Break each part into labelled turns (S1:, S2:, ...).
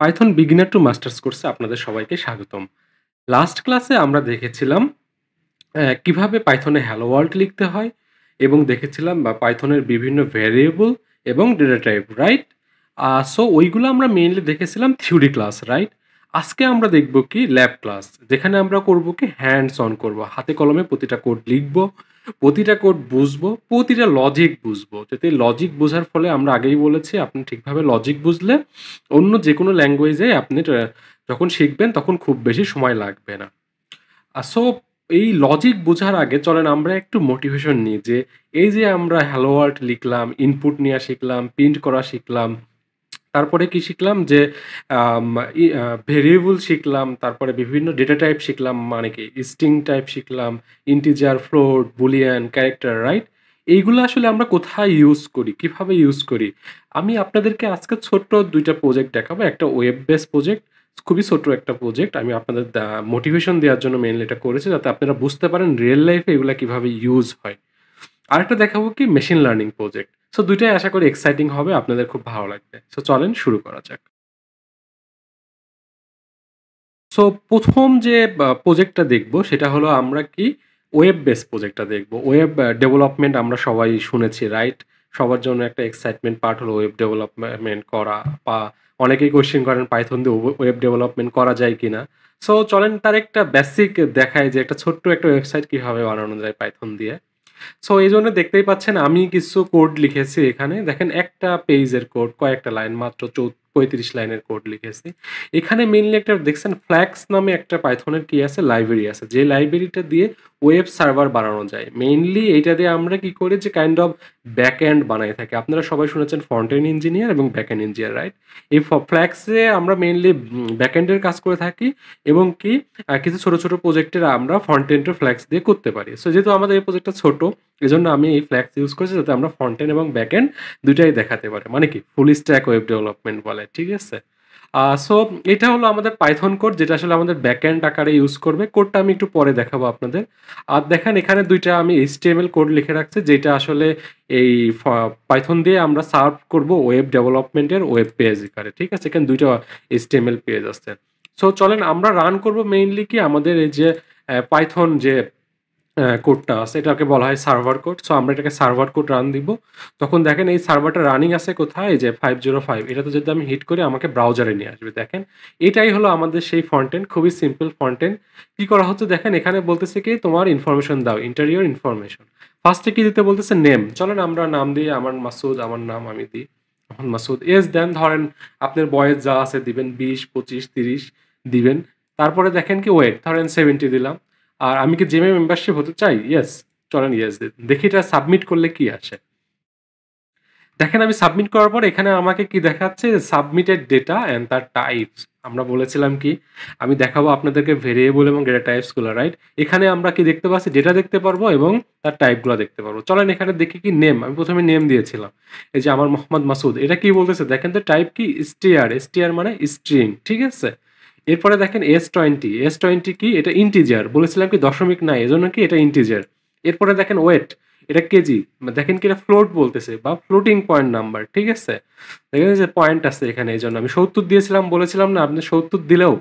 S1: Python beginner to masters কোর্সে আপনাদের সবাইকে স্বাগতম। লাস্ট ক্লাসে আমরা দেখেছিলাম কিভাবে পাইথনে হ্যালো ওয়ার্ল্ড লিখতে হয় এবং দেখেছিলাম পাইথনের বিভিন্ন ভ্যারিয়েবল এবং ডেটা টাইপ, রাইট? সো ওইগুলো আমরা মেইনলি দেখেছিলাম থিওরি ক্লাস, রাইট? আজকে আমরা দেখব কি ল্যাব ক্লাস, যেখানে আমরা করব কি হ্যান্ডস অন করব, হাতে কলমে প্রতিটা কোড লিখব, প্রতিটা কোড বুঝবো, প্রতিটা লজিক বুঝবো। যাতে লজিক বোঝার ফলে আমরা আগেই বলেছি আপনি ঠিকভাবে লজিক বুঝলে অন্য যে কোনো ল্যাঙ্গুয়েজে আপনি যখন শিখবেন তখন খুব বেশি সময় লাগবে না। সো এই লজিক বোঝার আগে চলেন আমরা একটু মোটিভেশন নিই যে এই যে আমরা হ্যালো ওয়ার্ল্ড লিখলাম, ইনপুট নেওয়া শিখলাম, প্রিন্ট করা শিখলাম, তারপরে কি শিখলাম যে আম ভেরিয়েবল শিখলাম, তারপরে বিভিন্ন ডেটা টাইপ শিখলাম, মানে কি স্ট্রিং টাইপ শিখলাম, integer, float, Boolean, character, right? এইগুলো আসলে আমরা কোথায় ইউজ করি, কিভাবে ইউজ করি? আমি আপনাদেরকে আজকে ছোট্ট ২ টা প্রজেক্ট দেখাবো। একটা ওয়েব বেস প্রজেক্ট, খুবই ছোট্ট একটা প্রজেক্ট। আমি আপনাদের মোটিভেশন দেওয়ার জন্য মেইনলি এটা করেছি, যাতে আপনারা বুঝতে পারেন রিয়েল লাইফে এগুলা কিভাবে ইউজ হয়। আরেকটা দেখাবো কি মেশিন লার্নিং প্রজেক্ট। সো ২ টাই আশা করি এক্সাইটিং হবে, আপনাদের খুব ভালো লাগবে। সো চলেন শুরু করা যাক। সো ১ম যে প্রজেক্টটা দেখব সেটা হলো আমরা কি ওয়েব বেস প্রজেক্টটা দেখব। ওয়েব ডেভেলপমেন্ট আমরা সবাই শুনেছি, রাইট? সবার জন্য একটা এক্সাইটমেন্ট পার্ট হলো ওয়েব ডেভেলপমেন্ট করা, বা অনেকেই কোয়েশ্চেন করেন পাইথন দিয়ে ওয়েব ডেভেলপমেন্ট করা যায় কিনা? সো চলেন তার একটা বেসিক দেখাই যে একটা ছোট্ট একটা ওয়েবসাইট কিভাবে বানানো যায় পাইথন দিয়ে। সো এইজন্য দেখতেই পাচ্ছেন আমি কিছু কোড লিখেছি এখানে। দেখেন একটা পেজের কোড, কয়েকটা লাইন মাত্র ৩৫ লাইনের কোড লিখেছি। এখানে মেইনলি একটা দেখছেন ফ্ল্যাক্স নামে একটা পাইথনের কি আছে, লাইব্রেরি আছে। যে লাইব্রেরিটা দিয়ে ওয়েব সার্ভার বানানো যায়। মেইনলি এইটা দিয়ে আমরা কি করি যে কাইন্ড অফ ব্যাকএন্ড বানাই থাকি। আপনারা সবাই শুনেছেন ফ্রন্ট এন্ড ইঞ্জিনিয়ার এবং ব্যাকএন্ড ইঞ্জিনিয়ার, রাইট? এই ফ্ল্যাক্সে আমরা মেইনলি ব্যাকএন্ডের কাজ করে থাকি এবং কি কিছু ছোট, ছোট প্রজেক্টের আমরা ফ্রন্ট এন্ডও ফ্ল্যাক্স দিয়ে করতে পারি। সো যেহেতু আমাদের এই প্রজেক্টটা ছোট, এজন্য আমি এই ফ্ল্যাক্স ইউজ করেছি যাতে আমরা ফ্রন্ট এন্ড এবং ব্যাক এন্ড ২ টাই দেখাতে পারি। মানে কি ফুল স্ট্যাক ওয়েব ডেভেলপমেন্ট বলে, ঠিক আছে? সো এটা হলো আমাদের পাইথন কোড, যেটা আসলে আমাদের ব্যাক এন্ড আকারে ইউজ করবে। কোডটা আমি একটু পরে দেখাবো আপনাদের। আর দেখেন এখানে ২ টা আমি HTML কোড লিখে রাখছি, যেটা আসলে এই পাইথন দিয়ে আমরা সার্ভ করব ওয়েব ডেভেলপমেন্টের ওয়েব পেজ আকারে, ঠিক আছে? এখানে ২ টা HTML পেজ আছে। সো চলেন আমরা রান করব মেইনলি কি আমাদের এই যে পাইথন যে কোডটা আছে এটাকে বলা হয় সার্ভার কোড। সো আমরা এটাকে সার্ভার কোড রান দিব। তখন দেখেন এই সার্ভারটা রানিং আছে কোথায়? এই যে 505, এটাতে যদি আমি হিট করি আমাকে ব্রাউজারে নিয়ে আসবে। দেখেন এটাই হলো আমাদের সেই ফ্রন্ট এন্ড, খুবই সিম্পল ফ্রন্ট এন্ড। কি করা হচ্ছে দেখেন এখানে বলতেছে কি তোমার ইনফরমেশন দাও, ইন্টেরিয়র ইনফরমেশন। ফার্স্টে কি দিতে বলতেছে? নেম। চলেন আমরা নাম দিই, আমার মাসুদ, আমার নাম আমি দিই মোহাম্মদ মাসুদ। এজ দেন ধরেন আপনার বয়স যা আছে দিবেন, 20, 25, 30 দিবেন। তারপরে দেখেন কি ওয়েট, ধরেন 70 দিলাম। আর আমি কি জিমে মেম্বারশিপ হতে চাই? ইয়েস। চলেন ইয়েস দেই। দেখি এটা সাবমিট করলে কি আসে। দেখেন আমি সাবমিট করার পর এখানে আমাকে কি দেখাচ্ছে? সাবমিটেড ডেটা অ্যান্ড তার টাইপস। আমরা বলেছিলাম কি আমি দেখাবো আপনাদেরকে ভেরিয়েবল এবং ডেটা টাইপস গুলো, রাইট? এখানে আমরা কি দেখতে পাচ্ছি? ডেটা দেখতে পারবো এবং তার টাইপ গুলো দেখতে পারবো। চলেন এখানে দেখি কি নেম। আমি ১ম এ নেম দিয়েছিলাম। এই যে আমার মোহাম্মদ মাসুদ। এটা কি বলতেছে? দেখেন তো টাইপ কি? স্টিয়ার। স্টিয়ার মানে স্ট্রিং, ঠিক আছে? এরপরে দেখেন S20, S20 কি? এটা ইন্টিজার। বলেছিলাম কি দশমিক নাই, এজন্য কি এটা ইন্টিজার। এরপরে দেখেন ওয়েট, এটা কেজি। দেখেন কি এটা ফ্লোট বলতেছে বা ফ্লোটিং পয়েন্ট নাম্বার, ঠিক আছে? দেখেন যে পয়েন্ট আছে এখানে, এজন্য আমি ৭০ দিয়েছিলাম, বলেছিলাম না আপনি ৭০ দিলেও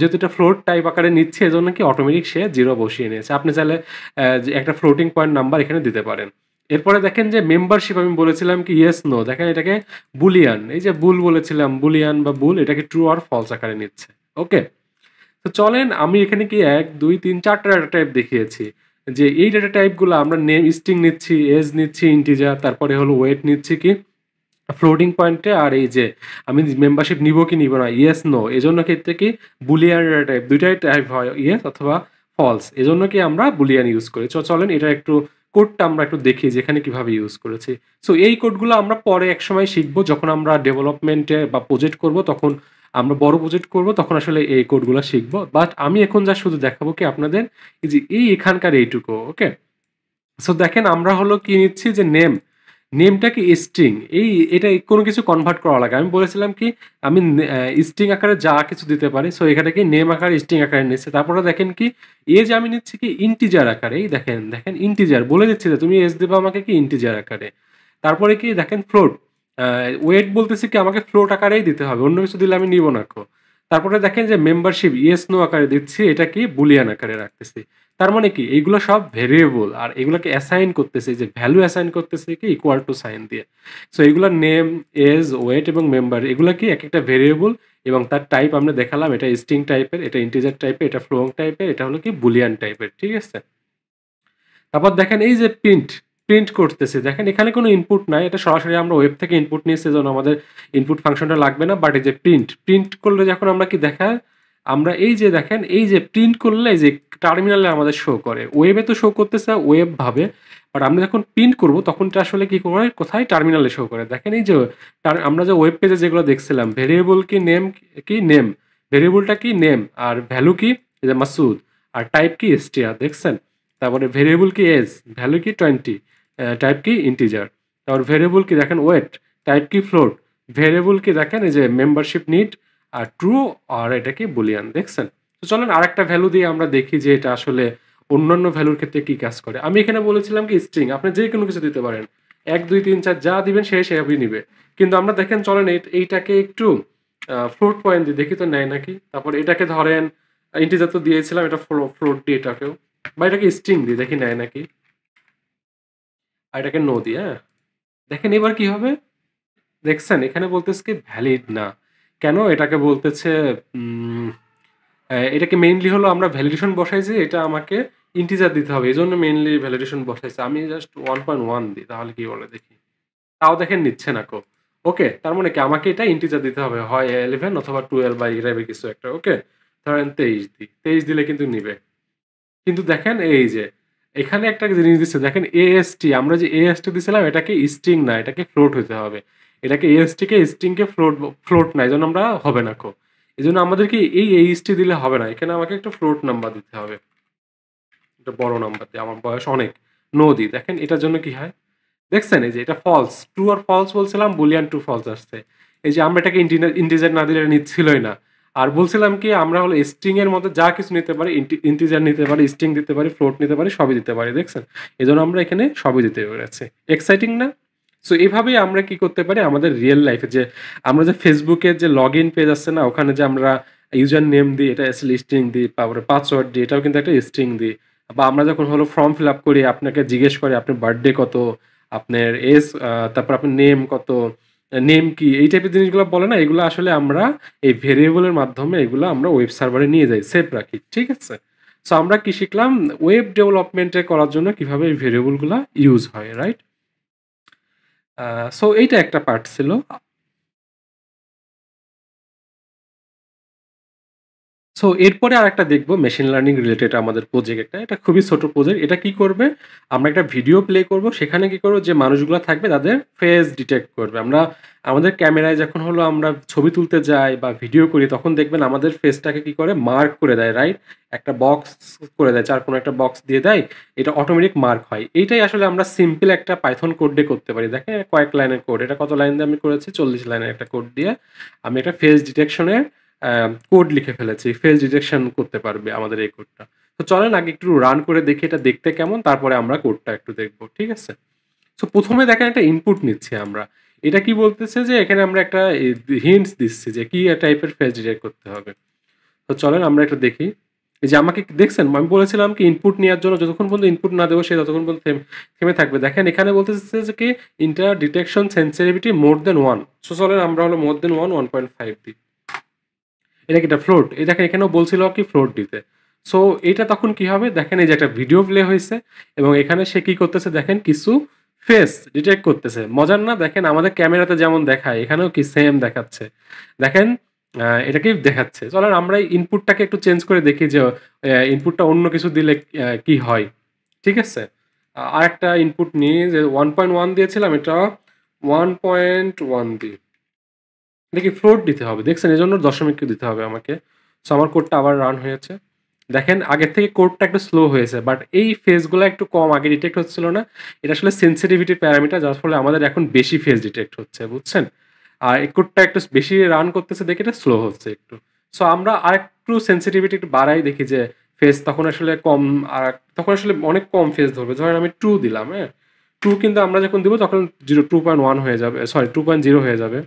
S1: যেহেতু এটা ফ্লোট টাইপ আকারে নিচ্ছে এজন্য কি অটোমেটিক সে 0 বসিয়ে নিয়েছে। আপনি চাইলে যে একটা ফ্লোটিং পয়েন্ট নাম্বার এখানে দিতে পারেন। এরপরে দেখেন যে মেম্বারশিপ আমি বলেছিলাম কি ইয়েস নো। দেখেন এটাকে বুলিয়ান, এই যে বুল বলেছিলাম, বুলিয়ান বা বুল, এটাকে ট্রু আর ফলস আকারে নিচ্ছে। ওকে? তো চলেন আমি এখানে কি ১, ২, ৩, ৪ টা ডেটা টাইপ দেখিয়েছি। যে এই ডেটা টাইপগুলো আমরা নেম, স্ট্রিং নিচ্ছি, এজ নিচ্ছি, ইন্টিজার, তারপরে হলো ওয়েট নিচ্ছি কি ফ্লোটিং পয়েন্টে, আর এই যে আমি মেম্বারশিপ নিবো কি নিবো না, ইয়েস নো। এজন্য ক্ষেত্রে কি বুলিয়ান ডেটা টাইপ, ২ টাই টাইপ হয়, ইয়েস অথবা ফলস। এজন্য কি আমরা বুলিয়ান ইউজ করি। চলেন এটা একটু কোডটা আমরা একটু দেখি যে এখানে কিভাবে ইউজ করেছি। সো এই কোডগুলো আমরা পরে একসময় শিখবো, যখন আমরা ডেভেলপমেন্টে বা প্রজেক্ট করব, তখন আমরা বড় প্রজেক্ট করব তখন আসলে এই কোডগুলো শিখবো। বাট আমি এখন যা শুধু দেখাবো কি আপনাদের এই যে এই এখানকার এইটুকু, ওকে? সো দেখেন আমরা হলো কি নিচ্ছি যে নেম। নেমটা কি স্ট্রিং। এটা কোনো কিছু কনভার্ট করা লাগে। আমি বলেছিলাম কি আমি স্ট্রিং আকারে যা কিছু দিতে পারি। সো এখানে কি নেম আকারে স্ট্রিং আকারে নিচ্ছে। তারপরে দেখেন কি এজ আমি নিচ্ছি কি ইন্টিজার আকারে। এই দেখেন ইন্টিজার বলে দিচ্ছি যে তুমি এজ দিবা আমাকে কি ইন্টিজার আকারে। তারপরে কি দেখেন ফ্লোট। ওয়েট বলতেছি কি আমাকে ফ্লোট আকারেই দিতে হবে, অন্য কিছু দিলে আমি নিব না কো। তারপরে দেখেন যে মেম্বারশিপ ইয়েস নো আকারে দিচ্ছি, এটা কি বুলিয়ান আকারে রাখতেছি। তার মানে কি এইগুলো সব ভেরিয়েবল, আর এগুলোকে অ্যাসাইন করতেছি, যে ভ্যালু অ্যাসাইন করতেছি কি ইকুয়াল টু সাইন দিয়ে। সো এগুলোর নেম, এজ, ওয়েট এবং মেম্বার এগুলো কি এক একটা ভেরিয়েবল, এবং তার টাইপ আমরা দেখালাম, এটা স্ট্রিং টাইপের, এটা ইন্টিজার টাইপের, এটা ফ্লোং টাইপের, এটা হলো কি বুলিয়ান টাইপের, ঠিক আছে। তারপর দেখেন এই যে প্রিন্ট, প্রিন্ট করতেছে, দেখেন এখানে কোনো ইনপুট নাই, এটা সরাসরি আমরা ওয়েব থেকে ইনপুট নিয়েছি, সেজন্য আমাদের ইনপুট ফাংশনটা লাগবে না। বাট এই যে প্রিন্ট, প্রিন্ট করলে যখন আমরা কি দেখায়, আমরা এই যে দেখেন এই যে প্রিন্ট করলে এই যে টার্মিনালে আমাদের শো করে, ওয়েবে তো শো করতেছে ওয়েব ভাবে, বাট আমরা যখন প্রিন্ট করব তখন এটা আসলে কি করে, কোথায়, টার্মিনালে শো করে। দেখেন এই যে আমরা যে ওয়েব পেজে যেগুলো দেখছিলাম, ভেরিয়েবল কি নেম, কি নেম, ভেরিয়েবলটা কি নেম, আর ভ্যালু কি এই যে মাসুদ, আর টাইপ কি স্টিয়ার, দেখছেন। তারপরে ভেরিয়েবল কি এজ, ভ্যালু কি 20, টাইপ কি ইন্টিজার। তারপর ভেরিয়েবল কি দেখেন ওয়েট, টাইপ কি ফ্লোট, ভেরিয়েবল কি দেখেন এই যে মেম্বারশিপ নিড, আর ট্রু, আর এটা কি বুলিয়ান, দেখছেন। তো চলেন আরেকটা ভ্যালু দিয়ে আমরা দেখি যে এটা আসলে অন্যান্য ভ্যালুর ক্ষেত্রে কি কাজ করে। আমি এখানে বলেছিলাম কি স্ট্রিং, আপনি যে কোনো কিছু দিতে পারেন, 1 2 3 4 যা দিবেন সে সেভাবেই নিবে। কিন্তু আমরা দেখেন চলেন এইটাকে একটু ফ্লোট পয়েন্ট দিয়ে দেখি তো নেয় নাকি। তারপর এটাকে ধরেন ইন্টিজার তো দিয়েছিলাম, এটা ফ্লোট দিয়ে এটাকেও, বা এটাকে স্ট্রিং দিয়ে দেখি নেয় নাকি, আর এটাকে নো দিয়ে, হ্যাঁ দেখেন এবার কি হবে, দেখছেন এখানে বলতেছে কি ভ্যালিড না। কেন এটাকে বলতেছে, এটাকে মেইনলি হলো আমরা ভ্যালিডেশন বসাইছি, এটা আমাকে ইন্টিজার দিতে হবে, এই জন্য মেইনলি ভ্যালিডেশন বসাইছে। আমি জাস্ট 1.1 দিই, তাহলে কি বলে দেখি, তাও দেখেন নিচ্ছে না কো। ওকে, তার মানে কি আমাকে এটা ইন্টিজার দিতে হবে, হয় 11 অথবা 12 বা এর কিছু একটা। ওকে, ধরেন 23 দিই, 23 দিলে কিন্তু নিবে। কিন্তু দেখেন এই যে এখানে একটা জিনিস দিচ্ছে, দেখেন এএসটি, আমরা যে এএসটি দিছিলাম এটাকে স্ট্রিং না, এটাকে ফ্লোট হতে হবে। এটাকে এএসটি কে স্ট্রিং কে ফ্লোট, ফ্লোট না, এজন্য আমরা হবে না কো। এজন্য আমাদেরকে এই এইচটি দিলে হবে না, এখানে আমাকে একটা ফ্লোট নাম্বার দিতে হবে, একটা বড় নাম্বার দিয়ে, আমার বয়স অনেক, নো দিই। দেখেন এটার জন্য কি হয়, দেখছেন এই যে এটা ফলস, ট্রু আর ফলস বলছিলাম, বুলিয়ান ট্রু ফলস আসছে। এই যে আমরা এটাকে ইন্টিজার না দিলে নিচ্ছিলই না। আর বলছিলাম কি আমরা হলো স্ট্রিং এর মধ্যে যা কিছু নিতে পারি, ইন্টিজার নিতে পারি, স্ট্রিং দিতে পারি, ফ্লোট নিতে পারি, সবই দিতে পারি, দেখছেন। এজন্য আমরা এখানে সবই দিতে পেরেছি। এক্সাইটিং না? সো এভাবেই আমরা কি করতে পারি আমাদের রিয়েল লাইফে, যে আমরা যে ফেসবুকের যে লগ ইন পেজ আছে না, ওখানে যে আমরা ইউজার নেম দিই, এটা আসলে স্ট্রিং দিই, তারপরে পাসওয়ার্ড দিই, এটাও কিন্তু একটা স্ট্রিং দিই। বা আমরা যখন হলো ফর্ম ফিল আপ করি, আপনাকে জিজ্ঞেস করে আপনার বার্থডে কত, আপনার এজ, তারপর আপনার নেম কত, নেম কি, এই টাইপের জিনিসগুলো বলে না, এগুলো আসলে আমরা এই ভেরিয়েবলের মাধ্যমে এগুলো আমরা ওয়েব সার্ভারে নিয়ে যাই, সেভ রাখি, ঠিক আছে। সো আমরা কি শিখলাম, ওয়েব ডেভেলপমেন্টে করার জন্য কিভাবে এই ভেরিয়েবলগুলো ইউজ হয়, রাইট। সো এইটা একটা পার্ট ছিল। সো এরপরে আরেকটা দেখবো মেশিন লার্নিং রিলেটেড আমাদের প্রজেক্ট একটা, এটা খুবই ছোট প্রজেক্ট। এটা কি করবে, আমরা একটা ভিডিও প্লে করব, সেখানে কি করবো যে মানুষগুলো থাকবে তাদের ফেস ডিটেক্ট করবে। আমরা আমাদের ক্যামেরায় যখন হলো আমরা ছবি তুলতে যাই বা ভিডিও করি, তখন দেখবেন আমাদের ফেসটাকে কি করে মার্ক করে দেয়, রাইট। একটা বক্স করে দেয়, চার কোনো একটা বক্স দিয়ে দেয়, এটা অটোমেটিক মার্ক হয়। এইটাই আসলে আমরা সিম্পল একটা পাইথন কোড দিয়ে করতে পারি। দেখেন কয়েক লাইনের কোড, এটা কত লাইন দিয়ে আমি করেছি, 40 লাইনের একটা কোড দিয়ে আমি একটা ফেস ডিটেকশনের কোড লিখে ফেলেছি, ফেস ডিটেকশন করতে পারবে আমাদের এই কোডটা। তো চলেন আগে একটু রান করে দেখি এটা দেখতে কেমন, তারপরে আমরা কোডটা একটু দেখবো, ঠিক আছে। সো প্রথমে দেখেন একটা ইনপুট নিচ্ছি আমরা, এটা কি বলতেছে যে এখানে আমরা একটা হিন্টস দিচ্ছি যে কি টাইপের ফেস ডিটেক্ট করতে হবে। তো চলেন আমরা একটা দেখি। এই যে আমাকে দেখছেন, আমি বলেছিলাম কি ইনপুট নেওয়ার জন্য যতক্ষণ পর্যন্ত ইনপুট না দেবো সে ততক্ষণ পর্যন্ত থেমে থাকবে। দেখেন এখানে বলতেছে যে কি ইন্টার ডিটেকশন সেন্সিটিভিটি মোর দেন 1। সো চলেন আমরা হলো মোর দেন 1.5 দিই। এটা কি এটা ফ্লোট, এই দেখেন এখানেও বলছিল কি ফ্লোট দিতে। সো এটা তখন কি হবে, দেখেন এই যে একটা ভিডিও প্লে হয়েছে, এবং এখানে সে কি করতেছে দেখেন কিছু ফেস ডিটেক্ট করতেছে। মজার না? দেখেন আমাদের ক্যামেরাতে যেমন দেখায় এখানেও কি সেম দেখাচ্ছে, দেখেন এটাকেই দেখাচ্ছে। চলেন আমরা ইনপুটটাকে একটু চেঞ্জ করে দেখি যে ইনপুটটা অন্য কিছু দিলে কি হয়, ঠিক আছে। আর একটা ইনপুট নিয়ে যে 1.1 দিয়েছিলাম, এটা 1.1 দিই, দেখি ফ্লোট দিতে হবে, দেখছেন এজন্য দশমিক দিতে হবে আমাকে। সো আমার কোডটা আবার রান হয়েছে, দেখেন আগের থেকে কোডটা একটু স্লো হয়েছে, বাট এই ফেজগুলো একটু কম আগে ডিটেক্ট হচ্ছিল না। এটা আসলে সেন্সিটিভিটি প্যারামিটার, যার ফলে আমাদের এখন বেশি ফেজ ডিটেক্ট হচ্ছে, বুঝছেন। আর এই কোডটা একটু বেশি রান করতেছে দেখে এটা স্লো হচ্ছে একটু। সো আমরা আর একটু সেন্সিটিভিটি একটু বাড়াই, দেখি যে ফেজ তখন আসলে কম, আর তখন আসলে অনেক কম ফেজ ধরবে। ধরেন আমি 2 দিলাম, হ্যাঁ টু কিন্তু আমরা যখন দিব তখন 2.1 হয়ে যাবে, সরি 2.0 হয়ে যাবে।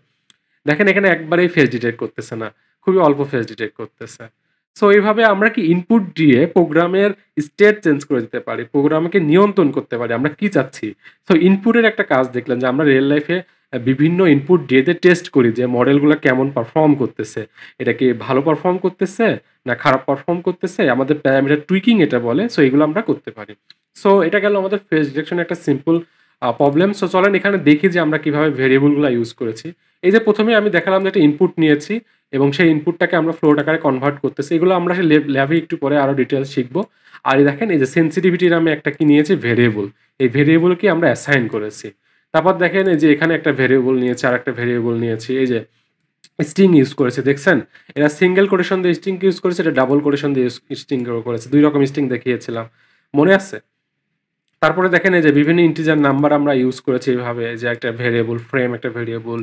S1: দেখেন এখানে একবারেই ফেস ডিটেক্ট করতেছে না, খুবই অল্প ফেস ডিটেক্ট করতেছে। সো এইভাবে আমরা কি ইনপুট দিয়ে প্রোগ্রামের স্টেট চেঞ্জ করে দিতে পারি, প্রোগ্রামকে নিয়ন্ত্রণ করতে পারি আমরা কি চাচ্ছি। সো ইনপুটের একটা কাজ দেখলাম যে আমরা রিয়েল লাইফে বিভিন্ন ইনপুট দিয়ে টেস্ট করি যে মডেলগুলো কেমন পারফর্ম করতেছে, এটা কি ভালো পারফর্ম করতেছে না খারাপ পারফর্ম করতেছে, আমাদের প্যারামিটার টুইকিং এটা বলে। সো এগুলো আমরা করতে পারি। সো এটা গেল আমাদের ফেস ডিটেকশনের একটা সিম্পল প্রবলেম। সো চলেন এখানে দেখি যে আমরা কিভাবে ভেরিয়েবলগুলো ইউজ করেছি। এই যে প্রথমে আমি দেখালাম যে একটা ইনপুট নিয়েছি এবং সেই ইনপুটটাকে আমরা ফ্লোট আকারে কনভার্ট করতেছি। এগুলো আমরা ল্যাবে একটু পরে আরো ডিটেইলস শিখবো। আর এই দেখেন এই যে সেনসিটিভিটি নামে একটা কি নিয়েছি ভেরিয়েবল, এই ভেরিয়েবলকে আমরা অ্যাসাইন করেছি। তারপর দেখেন এই যে এখানে একটা ভেরিয়েবল নিয়েছি আর একটা ভেরিয়েবল নিয়েছি, এই যে স্ট্রিং ইউজ করেছে দেখছেন, এরা সিঙ্গেল কোটেশন দিয়ে স্ট্রিং ইউজ করেছে, এটা ডাবল কোটেশন দিয়ে স্ট্রিং করেছে, দুই রকম স্ট্রিং দেখিয়েছিলাম, মনে আছে? তারপরে দেখেন এই যে বিভিন্ন ইন্টিজার নাম্বার আমরা ইউজ করেছি এইভাবে, যে একটা ভেরিয়েবল ফ্রেম, একটা ভেরিয়েবল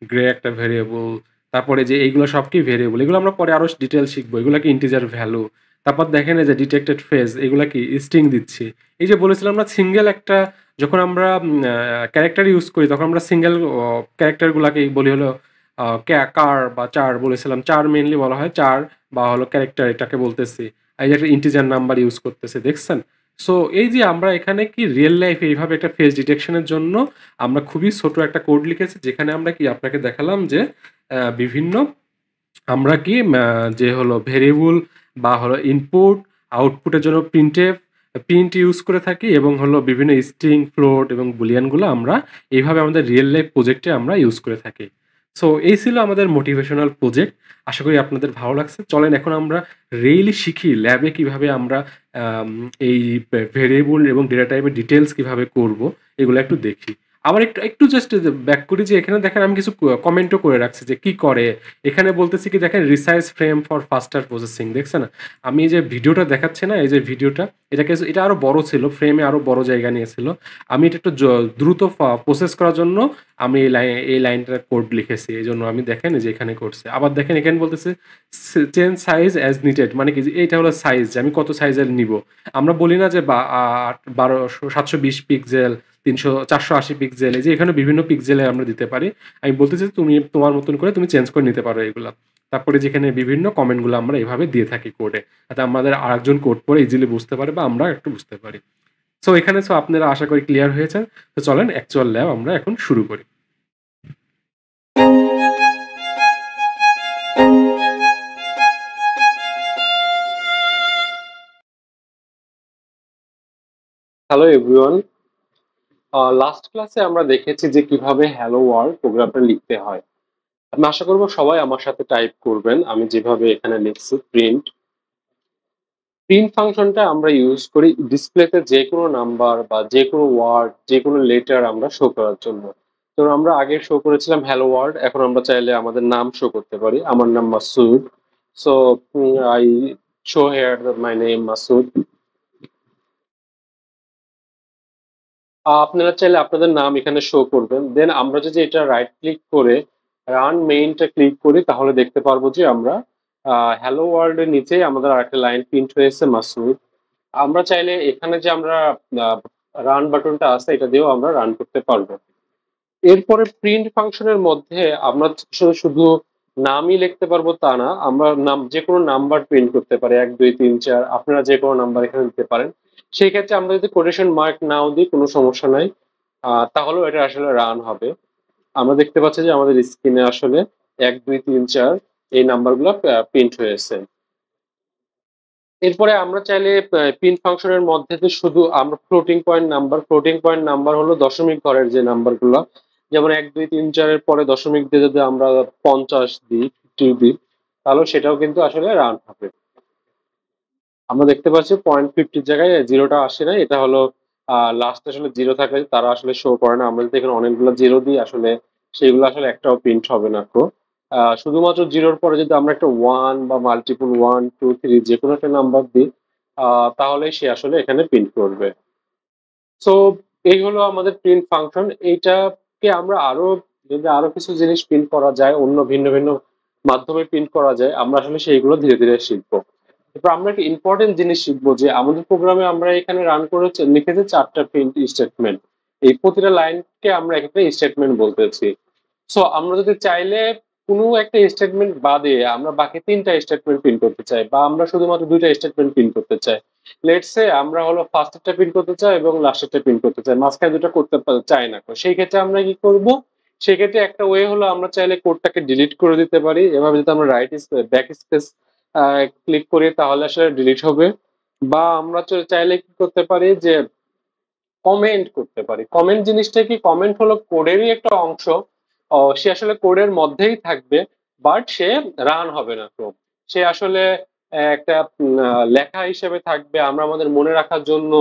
S1: গ্রে, একটা ভেরিয়েবল, তারপরে যে এইগুলো সব কি ভেরিয়েবল, এগুলো আমরা পরে আরো ডিটেল শিখবো, এগুলো কি ইন্টিজার ভ্যালু। তারপর দেখেন এই যে ডিটেক্টেড ফেজ, এগুলা কি স্ট্রিং দিচ্ছি। এই যে বলেছিলাম না সিঙ্গেল একটা, যখন আমরা ক্যারেক্টার ইউজ করি তখন আমরা সিঙ্গেল ক্যারেক্টারগুলোকে বলি হলো কার বা চার বলেছিলাম, চার মেইনলি বলা হয়, চার বা হলো ক্যারেক্টার এটাকে বলতেছি। এই যে একটা ইন্টিজার নাম্বার ইউজ করতেছে দেখছেন। সো এই যে আমরা এখানে কি রিয়েল লাইফ এইভাবে একটা ফেস ডিটেকশনের জন্য আমরা খুবই ছোট একটা কোড লিখেছি, যেখানে আমরা কি আপনাকে দেখালাম যে বিভিন্ন আমরা কি যে হলো ভেরিয়েবল বা হলো ইনপুট আউটপুটের জন্য প্রিন্ট ইউজ করে থাকি, এবং হলো বিভিন্ন স্ট্রিং ফ্লোট এবং বুলিয়ানগুলো আমরা এইভাবে আমাদের রিয়েল লাইফ প্রজেক্টে আমরা ইউজ করে থাকি। সো এই ছিল আমাদের মোটিভেশনাল প্রজেক্ট, আশা করি আপনাদের ভালো লাগছে। চলেন এখন আমরা রিয়েলি শিখি ল্যাবে কিভাবে আমরা এই ভেরিয়েবল এবং ডেটা টাইপের ডিটেলস কিভাবে করব, এগুলো একটু দেখি। আবার একটু একটু জাস্ট ব্যাক করি যে এখানে দেখেন আমি কিছু কমেন্টও করে রাখছি যে কি করে। এখানে বলতেছি কি দেখেন রিসাইজ ফ্রেম ফর ফাস্টার প্রসেসিং, দেখছেন না? আমি এই যে ভিডিওটা দেখাচ্ছে না, এই যে ভিডিওটা, এটা আরো বড় ছিল, ফ্রেমে আরো বড় জায়গা নিয়েছিল। আমি এটা একটু দ্রুত প্রসেস করার জন্য আমি এই লাইনটার কোড লিখেছি, এই জন্য আমি দেখেন যে এখানে করছে। আবার দেখেন এখানে বলতেছে চেঞ্জ সাইজ অ্যাজ নিডেড, মানে কি এইটা হলো সাইজ, যে আমি কত সাইজের নিব। আমরা বলি না যে 720 পিক্সেল, 480 পিক্সেল, এই যে এখানে বিভিন্ন পিক্সেলে আমরা দিতে পারি। আমি বলতেছি তুমি তোমার মতন করে তুমি চেঞ্জ করে নিতে পারো এগুলা। তারপরে যেখানে বিভিন্ন কমেন্টগুলো আমরা এভাবে দিয়ে থাকি কোডে, যাতে আমাদের আরেকজন কোড পড়ে ইজিলি বুঝতে পারে বা আমরা একটু বুঝতে পারি। সো এখানে আপনারা আশা করি ক্লিয়ার হয়েছে। তো চলেন অ্যাকচুয়াল ল্যাব আমরা এখন শুরু করি। হ্যালো এভরিওয়ান, লাস্ট ক্লাসে আমরা দেখেছি যে কিভাবে হ্যালো ওয়ার্ল্ড প্রোগ্রামটা লিখতে হয়। আমি আশা করব সবাই আমার সাথে টাইপ করবেন। আমি যেভাবে এখানে লিখছি প্রিন্ট ফাংশনটা আমরা ইউজ করি ডিসপ্লেতে যে কোনো নাম্বার বা যে কোনো ওয়ার্ড, যে কোনো লেটার আমরা শো করার জন্য। তো আমরা আগে শো করেছিলাম হ্যালো ওয়ার্ল্ড, এখন আমরা চাইলে আমাদের নাম শো করতে পারি। আমার নাম Masud, so I show here my name Masud. আপনারা চাইলে আপনাদের নাম এখানে শো করবেন। দেন আমরা যদি এটা রাইট ক্লিক করে রান মেইনটা ক্লিক করি, তাহলে দেখতে পারবো যে আমরা হ্যালো ওয়ার্ল্ড এর নিচেই আমাদের আরেকটা লাইন প্রিন্ট হয়েছে মাসুদ। আমরা চাইলে এখানে যে আমরা রান বাটনটা আছে এটা দিয়েও আমরা রান করতে পারবো। এরপরে প্রিন্ট ফাংশনের মধ্যে আমরা শুধু নামই লিখতে পারবো তা না, আমরা নাম যে কোনো নাম্বার প্রিন্ট করতে পারি, 1 2 3 4, আপনারা যে কোনো নাম্বার এখানে দিতে পারেন। সেই ক্ষেত্রে আমরা যদি কোটেশন মার্ক নাও দিই কোনো সমস্যা নাই, তাহলেও এটা আসলে রান হবে। আমরা দেখতে পাচ্ছি যে আমাদের স্ক্রিনে আসলে 1 2 3 4 এই নাম্বারগুলো প্রিন্ট হয়েছে। এরপরে আমরা চাইলে প্রিন্ট ফাংশনের মধ্যে যে শুধু আমরা ফ্লোটিং পয়েন্ট নাম্বার হলো দশমিক ঘরের যে নাম্বারগুলো, যেমন 1 2 3 4 এর পরে দশমিক দিয়ে যদি আমরা 50 দিই, 50 দিই, তাহলে সেটাও কিন্তু আসলে রান হবে। আমরা দেখতে পাচ্ছি 0.50 জায়গায় জিরোটা আসে না, এটা হলো লাস্ট আসলে জিরো থাকলে তারা আসলে শো করে না। আমরা যদি এখানে অনেকগুলো জিরো দিই আসলে সেগুলো আসলে একটাও প্রিন্ট হবে না। শুধুমাত্র জিরোর পরে যদি আমরা একটা 1 বা মাল্টিপল 1 2 3 যে কোনো একটা নাম্বার দিই, তাহলে সে আসলে এখানে প্রিন্ট করবে। সো এই হলো আমাদের প্রিন্ট ফাংশন। এইটাকে আমরা যদি আরো কিছু জিনিস প্রিন্ট করা যায়, অন্য ভিন্ন ভিন্ন মাধ্যমে প্রিন্ট করা যায়, আমরা আসলে সেইগুলো ধীরে ধীরে শিখবো। এরপর আমরা একটা ইম্পর্টেন্ট জিনিস শিখবো যে আমাদের প্রোগ্রামে আমরা এখানে রান করেছি লিখেছি 4টা প্রিন্ট স্টেটমেন্ট।
S2: এই প্রতিটা লাইনকে আমরা এক একটা স্টেটমেন্ট বলতেছি। সো আমরা যদি চাইলে কোনো একটা স্টেটমেন্ট বাদে আমরা বাকি তিনটা স্টেটমেন্ট প্রিন্ট করতে চাই, বা আমরা শুধুমাত্র দুইটা স্টেটমেন্ট প্রিন্ট করতে চাই, লেটস সে আমরা হলো ফার্স্টেরটা প্রিন্ট করতে চাই এবং লাস্টেরটা প্রিন্ট করতে চাই, মাঝখানে দুটো করতে চাই না, সেই ক্ষেত্রে আমরা কি করব? সেক্ষেত্রে একটা ওয়ে হলো আমরা চাইলে কোডটাকে ডিলিট করে দিতে পারি। এভাবে যদি আমরা ব্যাক স্পেস ক্লিক করি তাহলে আসলে ডিলিট হবে। বা আমরা চাইলে কি করতে পারি যে কমেন্ট করতে পারি। কমেন্ট জিনিসটা কি? কমেন্ট হলো কোডেরই একটা অংশ। সে আসলে কোডের মধ্যেই থাকবে, বাট সে রান হবে না। তো সে আসলে একটা লেখা হিসেবে থাকবে, আমরা আমাদের মনে রাখার জন্য,